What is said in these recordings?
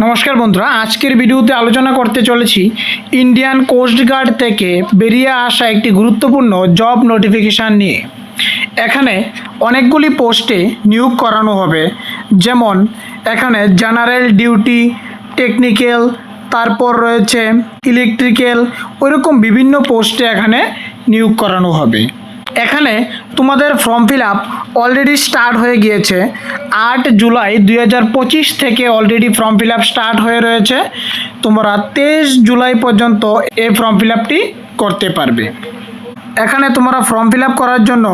নমস্কার বন্ধুরা, আজকের ভিডিওতে আলোচনা করতে চলেছি ইন্ডিয়ান কোস্ট গার্ড থেকে বেরিয়ে আসা একটি গুরুত্বপূর্ণ জব নোটিফিকেশান নিয়ে। এখানে অনেকগুলি পোস্টে নিয়োগ করানো হবে, যেমন এখানে জেনারেল ডিউটি, টেকনিক্যাল, তারপর রয়েছে ইলেকট্রিক্যাল, ওইরকম বিভিন্ন পোস্টে এখানে নিয়োগ করানো হবে। এখানে তোমাদের form fill up already start হয়ে গিয়েছে। 8 জুলাই 2025 থেকে already form fill up start হয়ে রয়েছে। তোমরা 23 জুলাই পর্যন্ত এই ফর্ম ফিল আপটি করতে পারবে। এখানে তোমরা ফর্ম ফিল আপ করার জন্য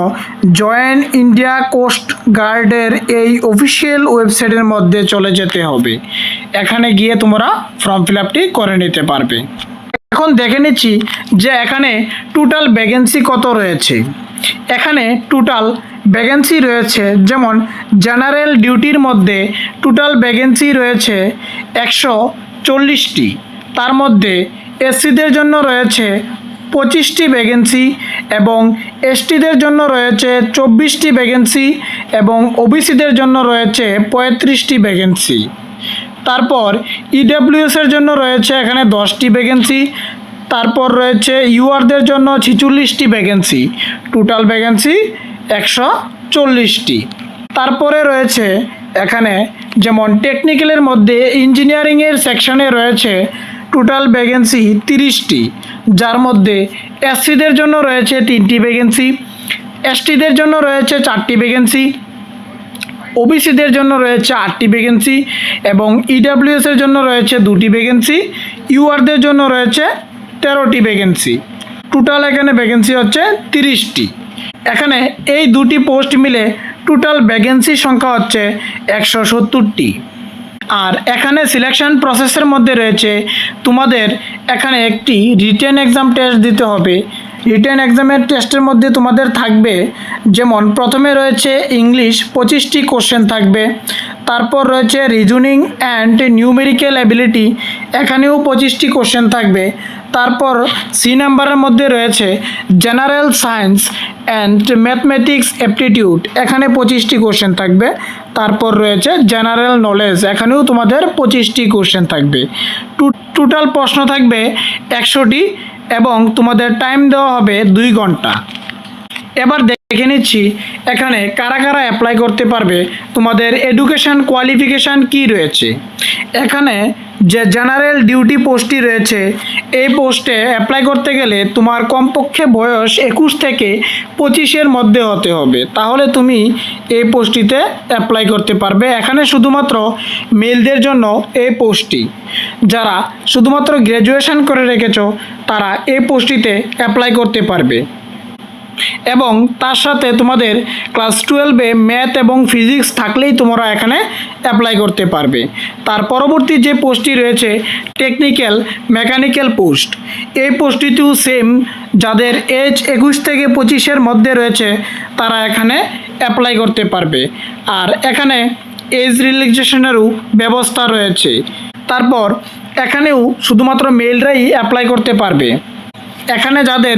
জয়েন ইন্ডিয়া কোস্ট গার্ডের এই অফিসিয়াল ওয়েবসাইটের মধ্যে চলে যেতে হবে। এখানে গিয়ে তোমরা ফর্ম ফিল আপটি করে নিতে পারবে। এখন দেখে নিচ্ছি যে এখানে টোটাল ভ্যাকেন্সি কত রয়েছে। এখানে টোটাল ভ্যাকেন্সি রয়েছে, যেমন জেনারেল ডিউটির মধ্যে টোটাল ভ্যাকেন্সি রয়েছে 140টি। তার মধ্যে এসসিদের জন্য রয়েছে 25টি ভ্যাকেন্সি এবং এসটিদের জন্য রয়েছে 24টি ভ্যাকেন্সি এবং ওবিসিদের জন্য রয়েছে 35টি ভ্যাকেন্সি। তারপর ইডব্লিউএসের জন্য রয়েছে এখানে 10টি ভ্যাকেন্সি। তারপর রয়েছে ইউআরদের জন্য 46টি ভ্যাকেন্সি। টোটাল ভ্যাকেন্সি 140টি। তারপরে রয়েছে এখানে যেমন টেকনিক্যালের মধ্যে ইঞ্জিনিয়ারিংয়ের সেকশনে রয়েছে টোটাল ভ্যাকেন্সি 30টি, যার মধ্যে এসসিদের জন্য রয়েছে 3টি ভ্যাকেন্সি, এসটিদের জন্য রয়েছে 4টি ভ্যাকেন্সি, ওবিসিদের জন্য রয়েছে 8টি ভ্যাকেন্সি এবং ইডব্লিউএসের জন্য রয়েছে 2টি ভ্যাকেন্সি, ইউআরদের জন্য রয়েছে 13টি ভ্যাকেন্সি। টোটাল এখানে ভ্যাকেন্সি হচ্ছে 30টি। এখানে এই দুটি পোস্ট মিলে টোটাল ভ্যাকেন্সি সংখ্যা হচ্ছে 170টি। আর এখানে সিলেকশন প্রসেসের মধ্যে রয়েছে তোমাদের এখানে একটি রিটেন এক্সাম টেস্ট দিতে হবে। রিটেন এক্সামের টেস্টের মধ্যে তোমাদের থাকবে, যেমন প্রথমে রয়েছে ইংলিশ 25টি কোশ্চেন থাকবে, তারপর রয়েছে রিজনিং অ্যান্ড নিউমেরিক্যাল অ্যাবিলিটি, এখানেও 25টি কোশ্চেন থাকবে। তারপর সি নাম্বারের মধ্যে রয়েছে general science and mathematics aptitude, এখানে 25টি কোশ্চেন থাকবে। তারপর রয়েছে জেনারেল নলেজ, এখানেও তোমাদের 25টি কোশ্চেন থাকবে। টোটাল প্রশ্ন থাকবে 100টি এবং তোমাদের টাইম দেওয়া হবে 2 ঘন্টা। এবার দেখে নিচ্ছি এখানে কারা কারা অ্যাপ্লাই করতে পারবে, তোমাদের এডুকেশান কোয়ালিফিকেশান কি রয়েছে। এখানে যে জেনারেল ডিউটি পোস্টটি রয়েছে, এই পোস্টে অ্যাপ্লাই করতে গেলে তোমার কমপক্ষে বয়স 21 থেকে 25-এর মধ্যে হতে হবে, তাহলে তুমি এই পোস্টটিতে অ্যাপ্লাই করতে পারবে। এখানে শুধুমাত্র মেলদের জন্য এই পোস্টটি। যারা শুধুমাত্র গ্র্যাজুয়েশন করে রেখেছো তারা এই পোস্টটিতে অ্যাপ্লাই করতে পারবে এবং তার সাথে তোমাদের ক্লাস 12-এ ম্যাথ এবং ফিজিক্স থাকলেই তোমরা এখানে অ্যাপ্লাই করতে পারবে। তার পরবর্তী যে পোস্টটি রয়েছে টেকনিক্যাল মেকানিক্যাল পোস্ট, এই পোস্টটিতেও সেম, যাদের এজ 21 থেকে 25-এর মধ্যে রয়েছে তারা এখানে অ্যাপ্লাই করতে পারবে। আর এখানে এজ রিল্যাক্সেশনেরও ব্যবস্থা রয়েছে। তারপর এখানেও শুধুমাত্র মেলরাই অ্যাপ্লাই করতে পারবে। এখানে যাদের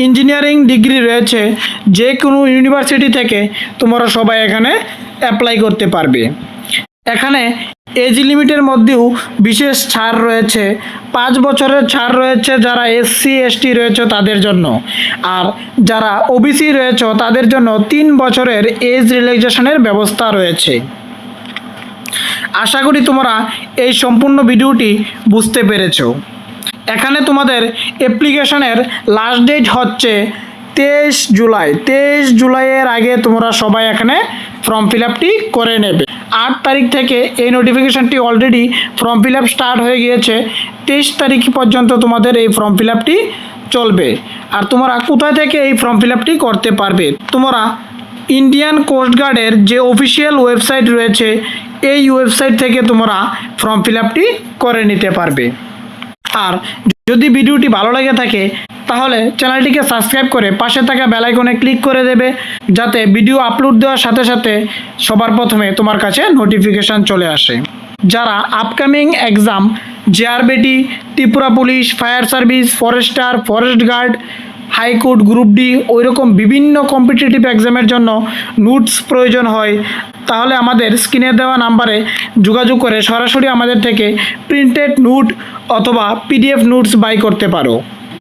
ইঞ্জিনিয়ারিং ডিগ্রি রয়েছে যে কোনো ইউনিভার্সিটি থেকে তোমরা সবাই এখানে অ্যাপ্লাই করতে পারবে। এখানে এজ লিমিটের মধ্যেও বিশেষ ছাড় রয়েছে, 5 বছরের ছাড় রয়েছে যারা এসসি এসটি রয়েছে তাদের জন্য, আর যারা ওবিসি রয়েছে তাদের জন্য 3 বছরের এজ রিল্যাক্সেশনের ব্যবস্থা রয়েছে। আশা করি তোমরা এই সম্পূর্ণ ভিডিওটি বুঝতে পেরেছো। এখানে তোমাদের অ্যাপ্লিকেশনের লাস্ট ডেট হচ্ছে 23 জুলাই। 23 জুলাইয়ের আগে তোমরা সবাই এখানে ফর্ম ফিল আপটি করে নেবে। 8 তারিখ থেকে এই নোটিফিকেশানটি already form fill up start হয়ে গিয়েছে। 23 তারিখ পর্যন্ত তোমাদের এই ফর্ম ফিল আপটি চলবে। আর তোমরা কোথায় থেকে এই ফর্ম ফিল আপটি করতে পারবে, তোমরা ইন্ডিয়ান কোস্ট গার্ডের যে অফিসিয়াল ওয়েবসাইট রয়েছে এই ওয়েবসাইট থেকে তোমরা ফর্ম ফিল আপটি করে নিতে পারবে। আর যদি ভিডিওটি ভালো লেগে থাকে তাহলে চ্যানেলটিকে সাবস্ক্রাইব করে পাশে থাকা বেল আইকনে ক্লিক করে দেবে, যাতে ভিডিও আপলোড দেওয়ার সাথে সাথে সবার প্রথমে তোমার কাছে নোটিফিকেশান চলে আসে। যারা upcoming exam JRBT, Tripura police, fire service, forester, forest guard, high court, group D, ওইরকম বিভিন্ন কম্পিটিটিভ এক্সামের জন্য নোটস প্রয়োজন হয়, তাহলে আমাদের স্ক্রিনে দেওয়া নাম্বারে যোগাযোগ করে সরাসরি আমাদের থেকে প্রিন্টেড নোট অথবা পিডিএফ নোটস বাই করতে পারো।